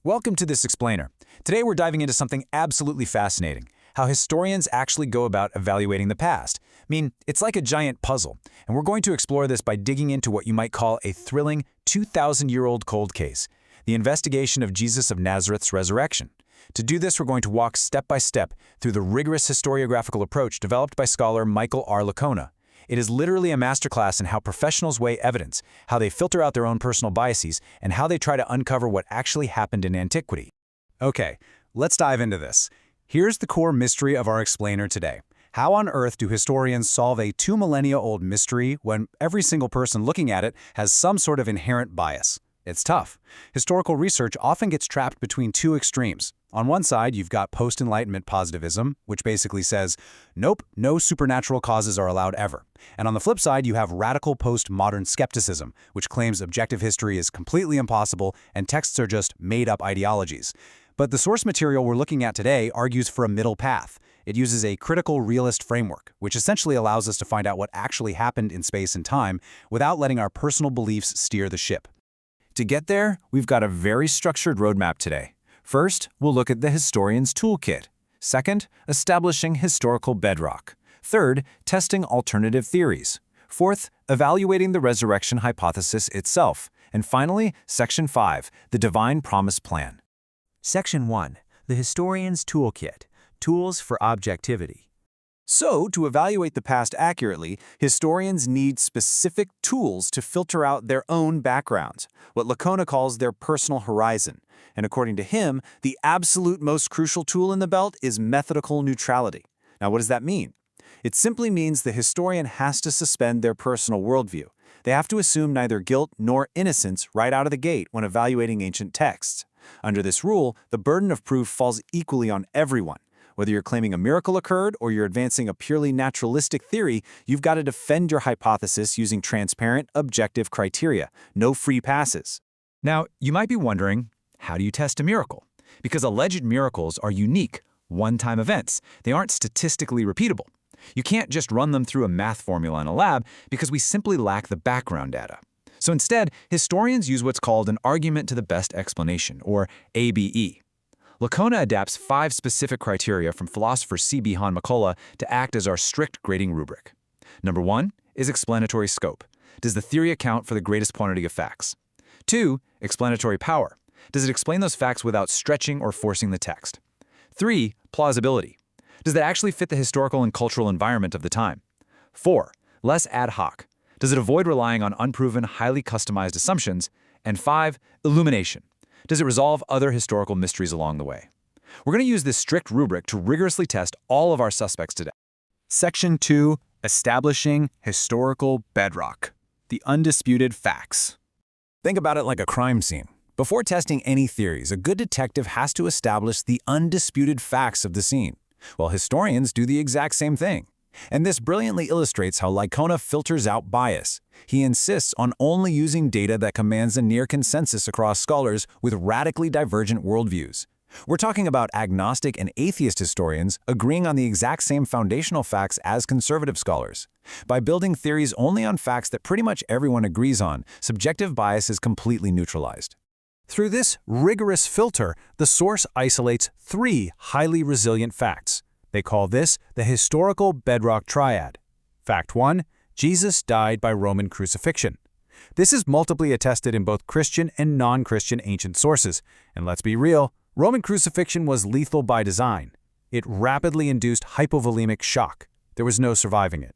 Welcome to this explainer. Today we're diving into something absolutely fascinating, how historians actually go about evaluating the past. I mean, it's like a giant puzzle, and we're going to explore this by digging into what you might call a thrilling 2,000-year-old cold case, the investigation of Jesus of Nazareth's resurrection. To do this, we're going to walk step by step through the rigorous historiographical approach developed by scholar Michael Licona. It is literally a masterclass in how professionals weigh evidence, how they filter out their own personal biases, and how they try to uncover what actually happened in antiquity. Okay, let's dive into this. Here's the core mystery of our explainer today. How on earth do historians solve a 2 millennia-old mystery when every single person looking at it has some sort of inherent bias? It's tough. Historical research often gets trapped between two extremes. On one side, you've got post-Enlightenment positivism, which basically says, nope, no supernatural causes are allowed ever. And on the flip side, you have radical post-modern skepticism, which claims objective history is completely impossible and texts are just made-up ideologies. But the source material we're looking at today argues for a middle path. It uses a critical realist framework, which essentially allows us to find out what actually happened in space and time without letting our personal beliefs steer the ship. To get there, we've got a very structured roadmap today. First, we'll look at the historian's toolkit. Second, establishing historical bedrock. Third, testing alternative theories. Fourth, evaluating the resurrection hypothesis itself. And finally, Section 5, the divine promise plan. Section 1, the historian's toolkit, tools for objectivity. So, to evaluate the past accurately, historians need specific tools to filter out their own backgrounds, what Licona calls their personal horizon. And according to him, the absolute most crucial tool in the belt is methodological neutrality. Now, what does that mean? It simply means the historian has to suspend their personal worldview. They have to assume neither guilt nor innocence right out of the gate when evaluating ancient texts. Under this rule, the burden of proof falls equally on everyone. Whether you're claiming a miracle occurred or you're advancing a purely naturalistic theory, you've got to defend your hypothesis using transparent, objective criteria. No free passes. Now, you might be wondering, how do you test a miracle? Because alleged miracles are unique, one-time events. They aren't statistically repeatable. You can't just run them through a math formula in a lab because we simply lack the background data. So instead, historians use what's called an argument to the best explanation, or ABE. Licona adapts 5 specific criteria from philosopher C.B. McCullough to act as our strict grading rubric. Number 1 is explanatory scope. Does the theory account for the greatest quantity of facts? 2, explanatory power. Does it explain those facts without stretching or forcing the text? 3, plausibility. Does it actually fit the historical and cultural environment of the time? 4, less ad hoc. Does it avoid relying on unproven, highly customized assumptions? And 5, illumination. Does it resolve other historical mysteries along the way? We're going to use this strict rubric to rigorously test all of our suspects today. Section 2, establishing historical bedrock. The undisputed facts. Think about it like a crime scene. Before testing any theories, a good detective has to establish the undisputed facts of the scene. Well, historians do the exact same thing. And this brilliantly illustrates how Licona filters out bias. He insists on only using data that commands a near consensus across scholars with radically divergent worldviews. We're talking about agnostic and atheist historians agreeing on the exact same foundational facts as conservative scholars. By building theories only on facts that pretty much everyone agrees on, subjective bias is completely neutralized. Through this rigorous filter, the source isolates 3 highly resilient facts. They call this the historical bedrock triad. Fact 1, Jesus died by Roman crucifixion. This is multiply attested in both Christian and non-Christian ancient sources. And let's be real, Roman crucifixion was lethal by design. It rapidly induced hypovolemic shock. There was no surviving it.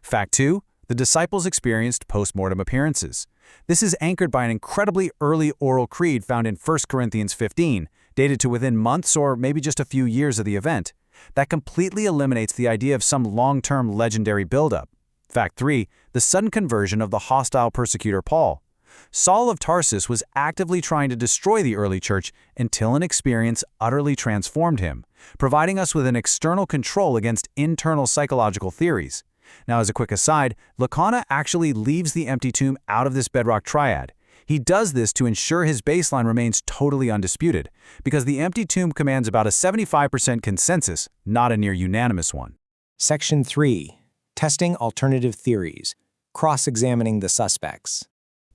Fact 2, the disciples experienced post-mortem appearances. This is anchored by an incredibly early oral creed found in 1 Corinthians 15, dated to within months or maybe just a few years of the event. That completely eliminates the idea of some long-term legendary buildup. Fact 3, the sudden conversion of the hostile persecutor Paul. Saul of Tarsus was actively trying to destroy the early church until an experience utterly transformed him, providing us with an external control against internal psychological theories. Now, as a quick aside, Licona actually leaves the empty tomb out of this bedrock triad. He does this to ensure his baseline remains totally undisputed, because the empty tomb commands about a 75% consensus, not a near unanimous one. Section 3, testing alternative theories, cross-examining the suspects.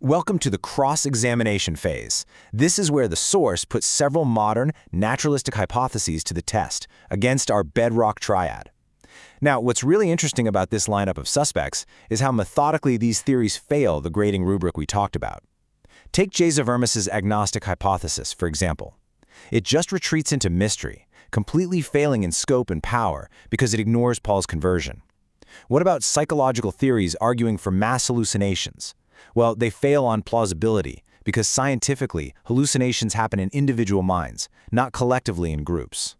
Welcome to the cross-examination phase. This is where the source puts several modern, naturalistic hypotheses to the test against our bedrock triad. Now, what's really interesting about this lineup of suspects is how methodically these theories fail the grading rubric we talked about. Take J. Zavermis's agnostic hypothesis, for example. It just retreats into mystery, completely failing in scope and power because it ignores Paul's conversion. What about psychological theories arguing for mass hallucinations? Well, they fail on plausibility because scientifically, hallucinations happen in individual minds, not collectively in groups.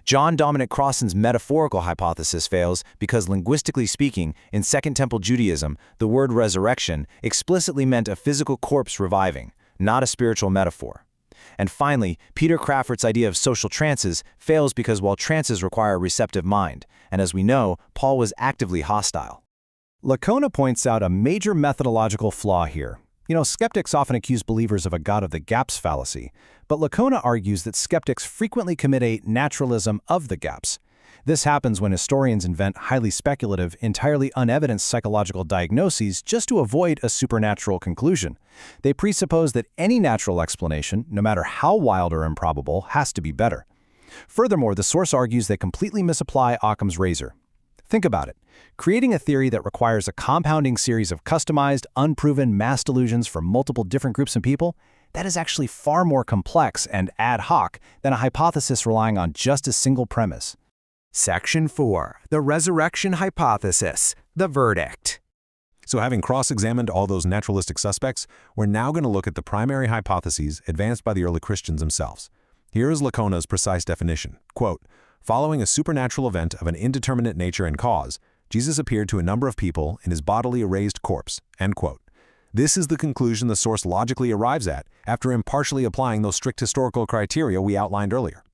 John Dominic Crossan's metaphorical hypothesis fails because, linguistically speaking, in Second Temple Judaism, the word resurrection explicitly meant a physical corpse reviving, not a spiritual metaphor. And finally, Peter Crawford's idea of social trances fails because while trances require a receptive mind, and as we know, Paul was actively hostile. Licona points out a major methodological flaw here. Skeptics often accuse believers of a God of the gaps fallacy, but Licona argues that skeptics frequently commit a naturalism of the gaps. This happens when historians invent highly speculative, entirely unevidenced psychological diagnoses just to avoid a supernatural conclusion. They presuppose that any natural explanation, no matter how wild or improbable, has to be better. Furthermore, the source argues they completely misapply Occam's razor. Think about it. Creating a theory that requires a compounding series of customized, unproven mass delusions for multiple different groups of people, that is actually far more complex and ad hoc than a hypothesis relying on just a single premise. Section 4. The Resurrection Hypothesis. The Verdict. So having cross-examined all those naturalistic suspects, we're now going to look at the primary hypotheses advanced by the early Christians themselves. Here is Licona's precise definition. Quote, "Following a supernatural event of an indeterminate nature and cause, Jesus appeared to a number of people in his bodily raised corpse." End quote. This is the conclusion the source logically arrives at after impartially applying those strict historical criteria we outlined earlier.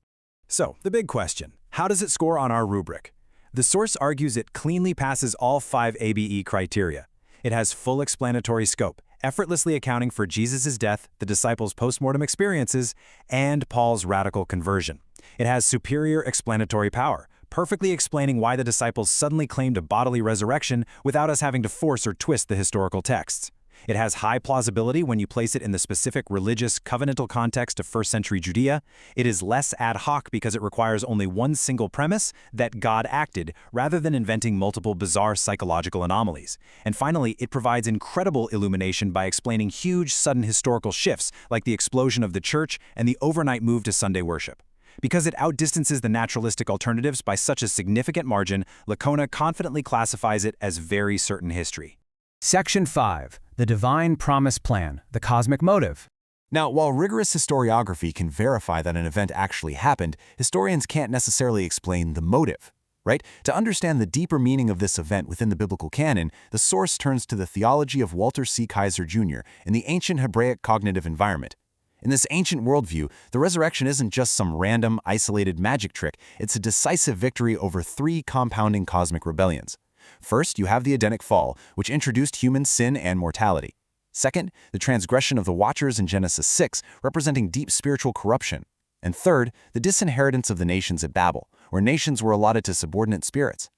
So, the big question, how does it score on our rubric? The source argues it cleanly passes all 5 ABE criteria. It has full explanatory scope, effortlessly accounting for Jesus' death, the disciples' post-mortem experiences, and Paul's radical conversion. It has superior explanatory power, perfectly explaining why the disciples suddenly claimed a bodily resurrection without us having to force or twist the historical texts. It has high plausibility when you place it in the specific religious, covenantal context of first-century Judea. It is less ad hoc because it requires only one single premise, that God acted, rather than inventing multiple bizarre psychological anomalies. And finally, it provides incredible illumination by explaining huge, sudden historical shifts, like the explosion of the church and the overnight move to Sunday worship. Because it outdistances the naturalistic alternatives by such a significant margin, Licona confidently classifies it as very certain history. Section 5. The Divine Promise Plan. The Cosmic Motive. Now, while rigorous historiography can verify that an event actually happened, historians can't necessarily explain the motive, right? To understand the deeper meaning of this event within the biblical canon, the source turns to the theology of Walter C. Kaiser Jr. in the ancient Hebraic cognitive environment. In this ancient worldview, the resurrection isn't just some random, isolated magic trick, it's a decisive victory over 3 compounding cosmic rebellions. First, you have the Edenic fall, which introduced human sin and mortality. Second, the transgression of the Watchers in Genesis 6, representing deep spiritual corruption. And third, the disinheritance of the nations at Babel, where nations were allotted to subordinate spirits.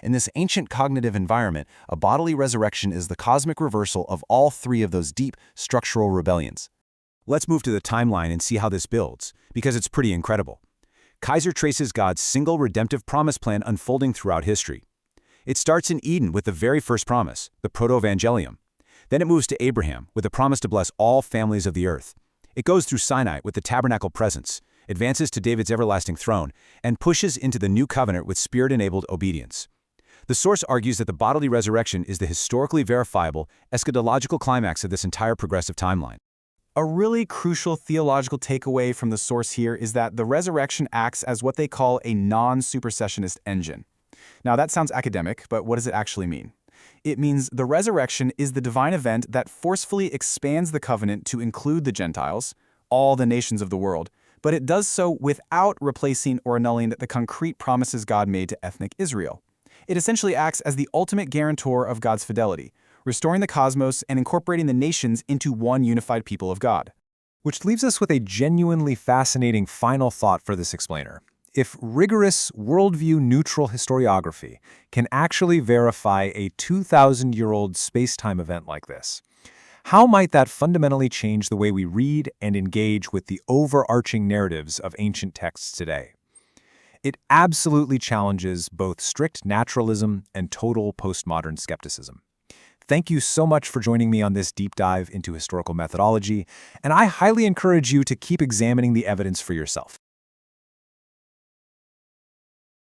In this ancient cognitive environment, a bodily resurrection is the cosmic reversal of all 3 of those deep structural rebellions. Let's move to the timeline and see how this builds, because it's pretty incredible. Kaiser traces God's single redemptive promise plan unfolding throughout history. It starts in Eden with the very first promise, the proto-evangelium. Then it moves to Abraham with the promise to bless all families of the earth. It goes through Sinai with the tabernacle presence, advances to David's everlasting throne, and pushes into the new covenant with spirit-enabled obedience. The source argues that the bodily resurrection is the historically verifiable, eschatological climax of this entire progressive timeline. A really crucial theological takeaway from the source here is that the resurrection acts as what they call a non-supersessionist engine. Now that sounds academic, but what does it actually mean? It means the resurrection is the divine event that forcefully expands the covenant to include the Gentiles, all the nations of the world, but it does so without replacing or annulling the concrete promises God made to ethnic Israel. It essentially acts as the ultimate guarantor of God's fidelity, restoring the cosmos and incorporating the nations into one unified people of God. Which leaves us with a genuinely fascinating final thought for this explainer. If rigorous, worldview-neutral historiography can actually verify a 2,000-year-old space-time event like this, How might that fundamentally change the way we read and engage with the overarching narratives of ancient texts today? It absolutely challenges both strict naturalism and total postmodern skepticism. Thank you so much for joining me on this deep dive into historical methodology, and I highly encourage you to keep examining the evidence for yourself.